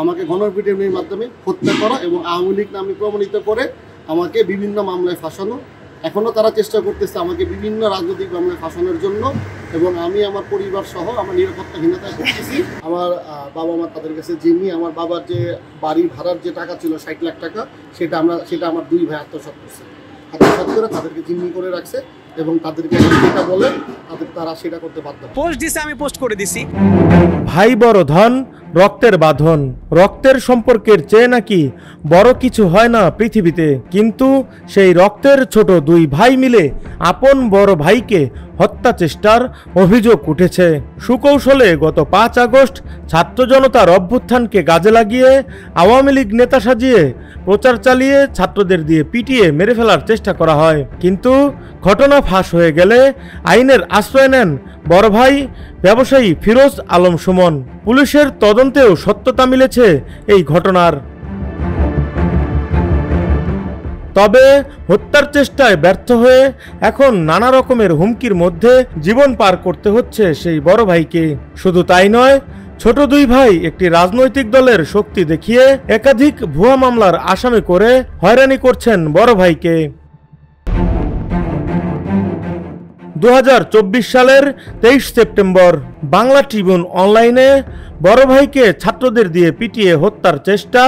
আমাকে গণপিটুনির মাধ্যমে হত্যা করা এবং আওয়ামী লীগ নামে প্রমাণিত করে আমাকে বিভিন্ন মামলায় ফাঁসানো। এখনও তারা চেষ্টা করতেছে আমাকে বিভিন্ন রাজনৈতিক মামলায় ফাঁসানোর জন্য, এবং আমি আমার পরিবার সহ আমার নিরাপত্তাহীনতায় ভুগতেছি। আমার বাবা মা তাদের কাছে জিম্মি, আমার বাবার যে বাড়ি ভাড়ার যে টাকা ছিল 60 লাখ টাকা, সেটা আমার 2 ভাই আত্মসাৎ করছে। আত্মসাৎ করে তাদেরকে জিম্মি করে রাখছে এবং তাদেরকে যেটা বলে তারা সেটা করতে বাধ্য। পোস্ট দিছে, আমি পোস্ট করে দিছি। ভাই বড় ধন, রক্তের বাঁধন। রক্তের সম্পর্কের চেয়ে নাকি বড় কিছু হয় না পৃথিবীতে, কিন্তু সেই রক্তের ছোট 2 ভাই মিলে আপন বড় ভাইকে হত্যা চেষ্টার অভিযোগ উঠেছে। সুকৌশলে গত 5 আগস্ট ছাত্র জনতার অভ্যুত্থানকে কাজে লাগিয়ে আওয়ামী লীগ নেতা সাজিয়ে প্রচার চালিয়ে ছাত্রদের দিয়ে পিটিয়ে মেরে ফেলার চেষ্টা করা হয়। কিন্তু ঘটনা ফাঁস হয়ে গেলে আইনের আশ্রয় নেন বড় ভাই ব্যবসায়ী ফিরোজ আলম সুমন। পুলিশের তদন্তেও সত্যতা মিলেছে এই ঘটনার। তবে হত্যার চেষ্টায় ব্যর্থ হয়ে এখন নানা রকমের হুমকির মধ্যে জীবন পার করতে হচ্ছে সেই বড় ভাইকে। শুধু তাই নয়, ছোট 2 ভাই একটি রাজনৈতিক দলের শক্তি দেখিয়ে একাধিক ভুয়া মামলার আসামি করে হয়রানি করছেন বড় ভাইকে। 2024 সালের 23 সেপ্টেম্বর বাংলা ট্রিবিউন অনলাইনে বড় ভাইকে ছাত্রদের দিয়ে পিটিয়ে হত্যার চেষ্টা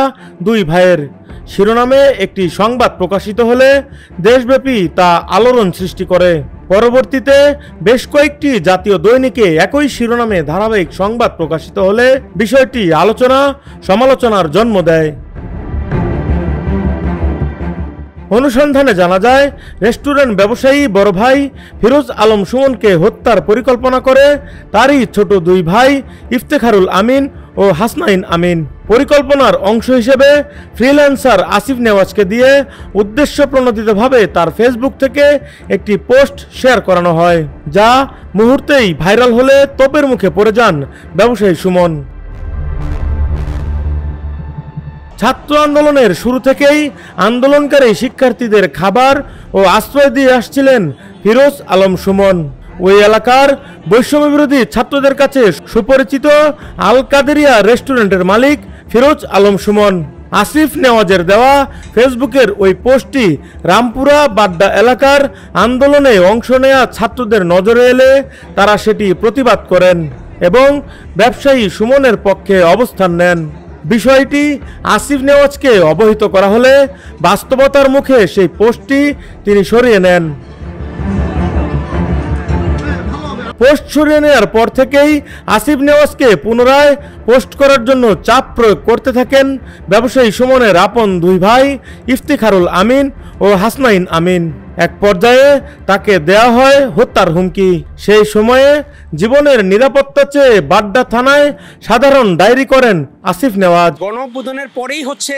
2 ভাইয়ের শিরোনামে একটি সংবাদ প্রকাশিত হলে দেশব্যাপী তা আলোড়ন সৃষ্টি করে। পরবর্তীতে বেশ কয়েকটি জাতীয় দৈনিকে একই শিরোনামে ধারাবাহিক সংবাদ প্রকাশিত হলে বিষয়টি আলোচনা সমালোচনার জন্ম দেয়। অনুসন্ধানে জানা যায়, রেস্টুরেন্ট ব্যবসায়ী বড় ভাই ফিরোজ আলম সুমনকে হত্যার পরিকল্পনা করে তারই ছোট 2 ভাই ইফতেখারুল আমিন ও হাসনাইন আমিন। পরিকল্পনার অংশ হিসেবে ফ্রিল্যান্সার আসিফ নেওয়াজকে দিয়ে উদ্দেশ্যপ্রণোদিতভাবে তার ফেসবুক থেকে একটি পোস্ট শেয়ার করানো হয়, যা মুহূর্তেই ভাইরাল হলে তোপের মুখে পড়ে যান ব্যবসায়ী সুমন। ছাত্র আন্দোলনের শুরু থেকেই আন্দোলনকারী শিক্ষার্থীদের খাবার ও আশ্রয় দিয়ে আসছিলেন ফিরোজ আলম সুমন। ওই এলাকার বৈষম্য বিরোধী ছাত্রদের কাছে সুপরিচিত আল কাদেরিয়া রেস্টুরেন্টের মালিক ফিরোজ আলম সুমন। আসিফ নেওয়াজের দেওয়া ফেসবুকের ওই পোস্টটি রামপুরা বাড্ডা এলাকার আন্দোলনে অংশ নেয়া ছাত্রদের নজরে এলে তারা সেটি প্রতিবাদ করেন এবং ব্যবসায়ী সুমনের পক্ষে অবস্থান নেন। বিষয়টি আসিফ নেওয়াজকে অবহিত করা হলে বাস্তবতার মুখে সেই পোস্টটি তিনি সরিয়ে নেন। পোস্ট সরিয়ে নেওয়ার পর থেকেই আসিফ নেওয়াজকে পুনরায় পোস্ট করার জন্য চাপ প্রয়োগ করতে থাকেন ব্যবসায়ী সুমনের আপন 2 ভাই ইফতিখারুল আমিন ও হাসনাইন আমিন। এক পর্যায়ে তাকে দেয়া হয় হত্যার হুমকি। সেই সময়ে জীবনের নিরাপত্তা চেয়ে বাড্ডা থানায় সাধারণ ডায়েরি করেন আসিফ নেওয়াজ। গণঅভ্যুত্থানের পরেই হচ্ছে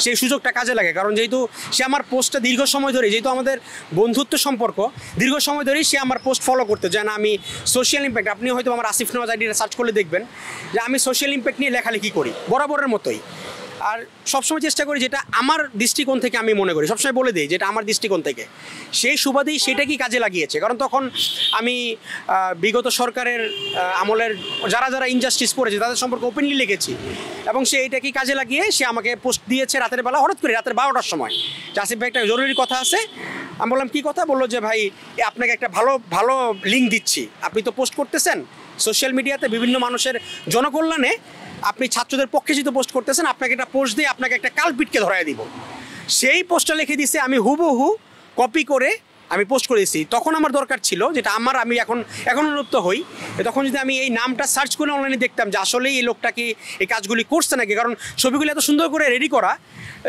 সেই সুযোগটা কাজে লাগে, কারণ যেহেতু সে আমার পোস্টটা দীর্ঘ সময় ধরে, যেহেতু আমাদের বন্ধুত্ব সম্পর্ক দীর্ঘ সময় ধরেই সে আমার পোস্ট ফলো করতে যায় না। আমি সোশ্যাল ইম্প্যাক্ট, আপনি হয়তো আমার আসিফ নেওয়াজ আইডিটা সার্চ করলে দেখবেন যে আমি সোশ্যাল ইম্প্যাক্ট নিয়ে লেখালেখি করি বরাবরের মতোই, আর সবসময় চেষ্টা করি যেটা আমার দৃষ্টিকোণ থেকে আমি মনে করি, সবসময় বলে দিই যেটা আমার দৃষ্টিকোণ থেকে। সেই সুবাদেই সেটা কি কাজে লাগিয়েছে, কারণ তখন আমি বিগত সরকারের আমলের যারা যারা ইনজাস্টিস করেছে তাদের সম্পর্কে ওপেনলি লিখেছি, এবং সে এইটাকে কাজে লাগিয়ে সে আমাকে পোস্ট দিয়েছে রাতের বেলা, হঠাৎ করে রাতের 12টার সময়, যে আসিফ ভাই একটা জরুরি কথা আছে। আমি বললাম কী কথা? বললো যে ভাই আপনাকে একটা ভালো লিঙ্ক দিচ্ছি, আপনি তো পোস্ট করতেছেন সোশ্যাল মিডিয়াতে বিভিন্ন মানুষের জনকল্যাণে, আপনি ছাত্রদের পক্ষে যেহেতু পোস্ট করতেছেন, আপনাকে একটা পোস্ট দিয়ে আপনাকে একটা কালপিটকে ধরাই দিব। সেই পোস্টটা লিখে দিছে, আমি হুবহু কপি করে আমি পোস্ট করে দিয়েছি। তখন আমার দরকার ছিল যেটা আমি এখন অনুরুপ্ত হই, তখন যদি আমি এই নামটা সার্চ করে অনলাইনে দেখতাম যে আসলেই এই লোকটা কি এই কাজগুলি করছে নাকি, কারণ ছবিগুলি এত সুন্দর করে রেডি করা,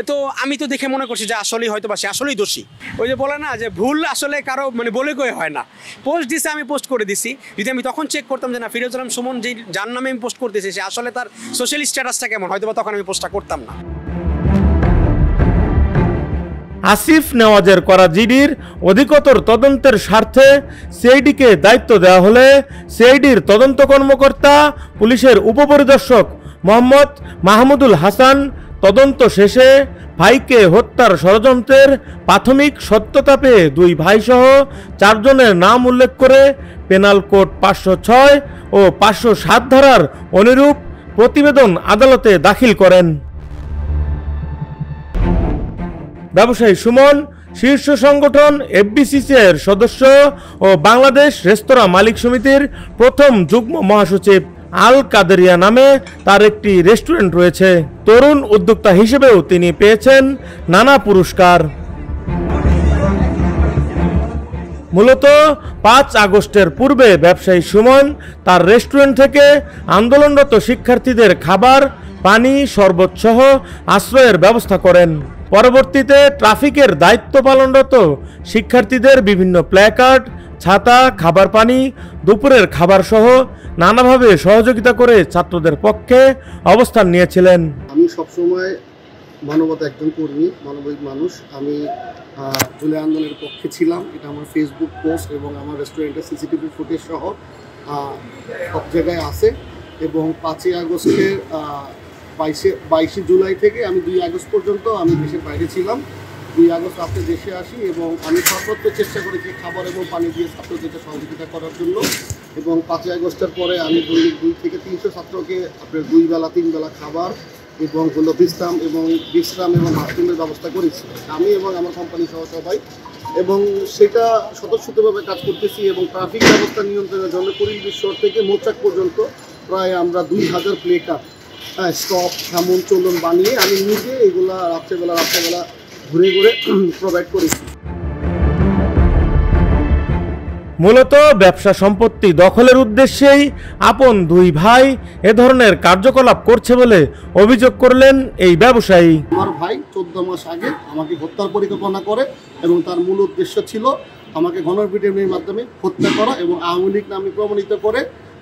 তো আমি তো দেখে মনে করছি যে আসলেই হয়তো বা সে আসলেই দোষী। ওই যে বলে না যে ভুল আসলে কারো বলে কয়ে হয় না, পোস্ট দিছে আমি পোস্ট করে দিছি। যদি আমি তখন চেক করতাম যে না ফিরোজ আলম সুমন যার নামে আমি পোস্ট করতেছি সে আসলে তার সোশ্যাল স্ট্যাটাসটা কেমন, হয়তো বা তখন আমি পোস্টটা করতাম না। আসিফ নেওয়াজের করা জিডির অধিকতর তদন্তের স্বার্থে সিআইডিকে দায়িত্ব দেওয়া হলে সিআইডির তদন্ত কর্মকর্তা পুলিশের উপপরিদর্শক মোহাম্মদ মাহমুদুল হাসান তদন্ত শেষে ভাইকে হত্যার ষড়যন্ত্রের প্রাথমিক সত্যতা পেয়ে 2 ভাইসহ 4 জনের নাম উল্লেখ করে পেনাল কোড 506 ও 507 ধারার অনুরূপ প্রতিবেদন আদালতে দাখিল করেন। ব্যবসায়ী সুমন শীর্ষ সংগঠন এফবিসিসিআই এর সদস্য ও বাংলাদেশ রেস্তোরাঁ মালিক সমিতির প্রথম যুগ্ম মহাসচিব। আল কাদেরিয়া নামে তার একটি রেস্টুরেন্ট রয়েছে। তরুণ উদ্যোক্তা হিসেবেও তিনি পেয়েছেন নানা পুরস্কার। মূলত 5 আগস্টের পূর্বে ব্যবসায়ী সুমন তার রেস্টুরেন্ট থেকে আন্দোলনরত শিক্ষার্থীদের খাবার, পানি, শরবত সহ আশ্রয়ের ব্যবস্থা করেন। পরবর্তীতে ট্রাফিকের দায়িত্ব পালনরত শিক্ষার্থীদের বিভিন্ন প্ল্যাকার্ড, ছাতা, খাবার পানি, দুপুরের খাবার সহ নানাভাবে সহযোগিতা করে ছাত্রদের পক্ষে অবস্থান নিয়েছিলেন। আমি সবসময় মানবতা একজন কর্মী, মানবিক মানুষ। আমি জুলাই আন্দোলনের পক্ষে ছিলাম। এটা আমার ফেসবুক পোস্ট এবং আমার রেস্টুরেন্টের সিসিটিভি ফুটেজ সহ সব জায়গায় আছে। এবং 5 আগস্টের 22 জুলাই থেকে আমি 2 আগস্ট পর্যন্ত আমি দেশের বাইরে ছিলাম। 2 আগস্ট রাতে দেশে আসি এবং আমি সর্বোচ্চ চেষ্টা করেছি খাবার এবং পানি দিয়ে ছাত্রদেরকে সহযোগিতা করার জন্য। এবং 5 আগস্টের পরে আমি দৈনিক 2 থেকে 300 ছাত্রকে আপনার 2 বেলা 3 বেলা খাবার এবং বিশ্রাম এবং বাথরুমের ব্যবস্থা করেছি আমি এবং আমার কোম্পানি সহ সবাই। এবং সেটা স্বতঃস্ফূর্তভাবে কাজ করতেছি। এবং ট্রাফিক ব্যবস্থা নিয়ন্ত্রণের জন্য পরিবেশ থেকে মোচাক পর্যন্ত প্রায় আমরা 2000 প্লেকার্ড স্টপ, সামন, চলন বানিয়ে আমি নিজে এগুলা রাত্রেবেলা ঘুরে প্রোভাইড করেছি। মূলত ব্যবসা সম্পত্তি দখলের উদ্দেশ্যেই আপন 2 ভাই এ ধরনের কার্যকলাপ করছে বলে অভিযোগ করলেন এই ব্যবসায়ী। আমার ভাই 14 মাস আগে আমাকে হত্যার পরিকল্পনা করে এবং তার মূল উদ্দেশ্য ছিল আমাকে গণপিটুনির মাধ্যমে হত্যা করা এবং আওয়ামী লীগ নামে প্রমাণিত করে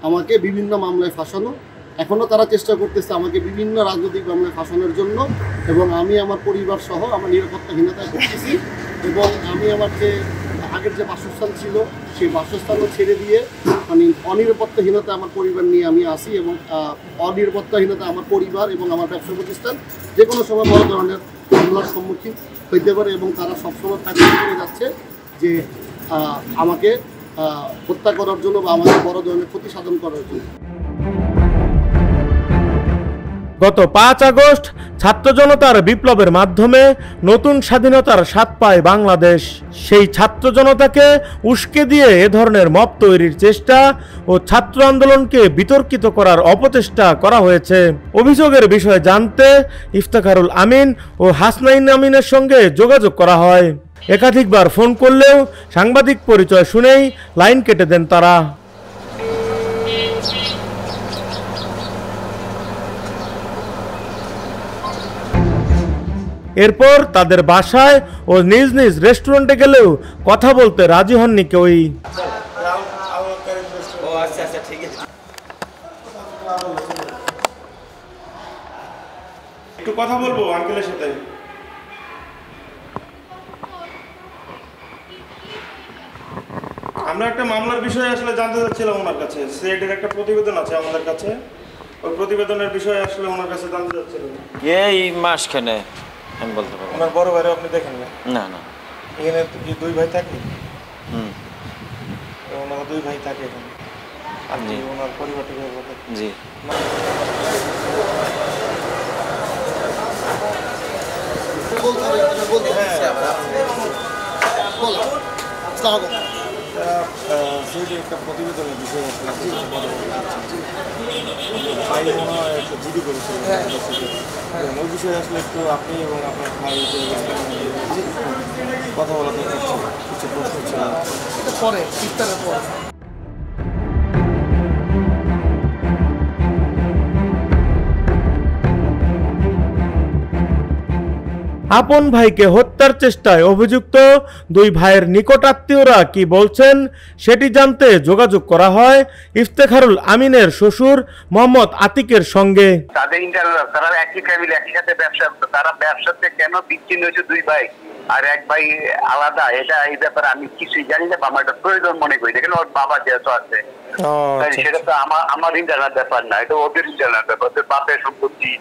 আমাকে বিভিন্ন মামলায় ফাঁসানো। এখনও তারা চেষ্টা করতেছে আমাকে বিভিন্ন রাজনৈতিক মামলায় ফাঁসানোর জন্য। এবং আমি আমার পরিবার সহ আমার নিরাপত্তাহীনতায় ভুগতেছি। এবং আমি আমার যে আগের যে বাসস্থান ছিল সেই বাসস্থানও ছেড়ে দিয়ে মানে অনিরাপত্তাহীনতা আমার পরিবার নিয়ে আমি আসি। এবং অনিরাপত্তাহীনতা আমার পরিবার এবং আমার ব্যবসা প্রতিষ্ঠান যে কোনো সময় বড় ধরনের হামলার সম্মুখীন হইতে পারে। এবং তারা সবসময় টার্গেট করে যাচ্ছে যে আমাকে হত্যা করার জন্য বা আমাকে বড় ধরনের ক্ষতি সাধন করার জন্য। গত 5 আগস্ট ছাত্র জনতার বিপ্লবের মাধ্যমে নতুন স্বাধীনতার স্বাদ পায় বাংলাদেশ। সেই ছাত্র জনতাকে উস্কে দিয়ে এ ধরনের মব তৈরির চেষ্টা ও ছাত্র আন্দোলনকে বিতর্কিত করার অপচেষ্টা করা হয়েছে। অভিযোগের বিষয়ে জানতে ইফতেখারুল আমিন ও হাসনাইন আমিনের সঙ্গে যোগাযোগ করা হয়। একাধিকবার ফোন করলেও সাংবাদিক পরিচয় শুনেই লাইন কেটে দেন তারা। এরপর তাদের বাসায় ও নিজ নিজ রেস্টুরেন্টে গেলেও কথা বলতে রাজি হননি কেউই। একটু কথা বলবো আঙ্কেলের সাথে। আমরা একটা মামলার বিষয়ে আসলে জানতে চাচ্ছিলাম ওনার কাছে। সিআইডির একটা প্রতিবেদন আছে আমাদের কাছে, ওই প্রতিবেদনের বিষয়ে আসলে ওনার কাছে জানতে চাচ্ছিলাম। এই মাসখানে আমি বলতে পারবো। ওনার বড় ভাইরা আপনি দেখেন না? না না, এখানে কি 2 ভাই থাকে? ওনারা 2 ভাই থাকে এখানে। আপনি ওনার পরিবারটা বলতে? জি। একটা প্রতিবেদনের বিষয় জিডি করেছিল, ওই বিষয়ে আসলে একটু আপনি এবং আপনার ভাই কথা বলা দরকার ছিল, কিছু প্রশ্ন ছিল পরে ইফতারের পর। আপন ভাইকে হত্যার চেষ্টায় অভিযুক্ত 2 ভাইয়ের নিকট আত্মীয়রা কি বলছেন সেটি জানতে যোগাযোগ করা হয় ইফতেখারুল আমিনের শ্বশুর মোহাম্মদ আতিকের সঙ্গে। তাদের ইন্টারনাল, তারা একই ফ্যামিলি, একই সাথে ব্যবসা, তারা ব্যবসাতে কেন বিচ্ছিন্ন হয়েছে 2 ভাই আর 1 ভাই আলাদা, এটা এই ব্যাপারে আমি কিছুই জানি না। আমার একটা প্রয়োজন মনে করি না, কেন ওর বাবা যেহেতু আছে সেটা তো আমার ইন্টারনাল ব্যাপার না, এটা ওদের ইন্টারনাল ব্যাপার। ওদের বাপের সম্পত্তি,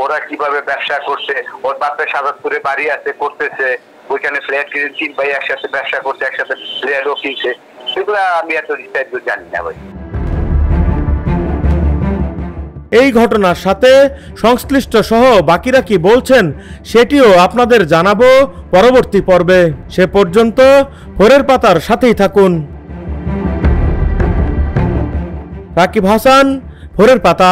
ওরা কিভাবে ব্যবসা করছে, ওর বাপের সাজাদপুরে বাড়ি আছে, করতেছে, ওইখানে ফ্ল্যাট কিনে 3 ভাই একসাথে ব্যবসা করছে, একসাথে ফ্ল্যাটও কিনছে, সেগুলো আমি এত বিস্তারিত জানি না ভাই। এই ঘটনার সাথে সংশ্লিষ্ট সহ বাকিরা কি বলছেন সেটিও আপনাদের জানাবো পরবর্তী পর্বে। সে পর্যন্ত ভোরের পাতার সাথেই থাকুন। রাকিব হাসান, ভোরের পাতা।